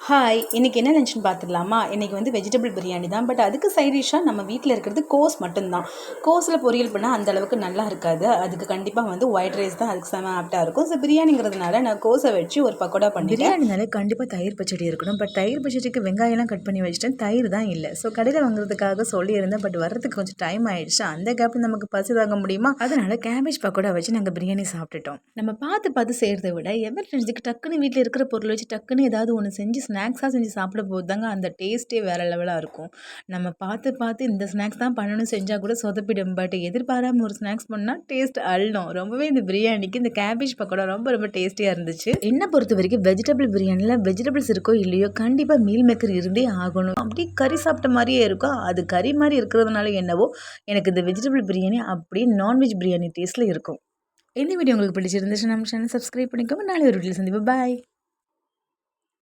Hi! இன்னைக்கு என்ன லஞ்சுன்னு பார்த்துடலாமா? இன்னைக்கு வந்து வெஜிடபிள் பிரியாணி தான். பட் அதுக்கு சைட் டிஷ்ஷா நம்ம வீட்ல இருக்கிறது கோஸ் மட்டும்தான். கோஸில் பொரியல் பண்ணால் அந்த அளவுக்கு நல்லா இருக்காது. அதுக்கு கண்டிப்பாக வந்து ஒயிட் ரைஸ் தான் அதுக்கு செம ஆப்டாக இருக்கும். ஸோ பிரியாணிங்கிறதுனால நான் கோஸை வச்சு ஒரு பக்கோடா பண்ணிட்டேன். பிரியாணினாலே கண்டிப்பாக தயிர் பச்சடி இருக்கணும். பட் தயிர் பச்சடிக்கு வெங்காயம்லாம் கட் பண்ணி வச்சுட்டேன். தயிர் தான் இல்லை. ஸோ கடையில் வாங்குறதுக்காக சொல்லியிருந்தேன். பட் வர்றதுக்கு கொஞ்சம் டைம் ஆயிடுச்சு. அந்த கேப்பில் நமக்கு பசி தாங்க முடியுமா? அதனால கேபேஜ் பக்கோடா வச்சு நாங்கள் பிரியாணி சாப்பிட்டுட்டோம். நம்ம பார்த்து செய்கிறத விட எமர்ஜென்சிக்கு டக்குன்னு வீட்டில் இருக்கிற பொருள் வச்சு டக்குன்னு ஏதாவது ஒன்று செஞ்சு ஸ்நாக்ஸாக செஞ்சு சாப்பிட போது தாங்க அந்த டேஸ்ட்டே வேறு லெவலாக இருக்கும். நம்ம பார்த்து இந்த ஸ்நாக்ஸ் தான் பண்ணணும்னு செஞ்சால் கூட சொதப்பிடும். பட் எதிர்பாராமல் ஒரு ஸ்நாக்ஸ் பண்ணால் டேஸ்ட் அள்ளணும். ரொம்பவே இந்த பிரியாணிக்கு இந்த கேபேஜ் பக்கோடா ரொம்ப ரொம்ப டேஸ்டியாக இருந்துச்சு. என்னை பொறுத்த வரைக்கும் வெஜிடபிள் பிரியாணியில் வெஜிடபிள்ஸ் இருக்கோ இல்லையோ கண்டிப்பாக மீல் மேக்கர் இருந்தே ஆகணும். அப்படி கறி சாப்பிட்ட மாதிரியே இருக்கும். அது கறி மாதிரி இருக்கிறதுனால என்னவோ எனக்கு இந்த வெஜிடபிள் பிரியாணி அப்படியே நான்வெஜ் பிரியாணி டேஸ்ட்டில் இருக்கும். இந்த வீடியோ உங்களுக்கு பிடிச்சிருந்துச்சு நம்ம சேனல் சப்ஸ்கிரைப் பண்ணிக்கோங்க. நாளை ஒரு வீடியோ சந்திப்போம். பாய்.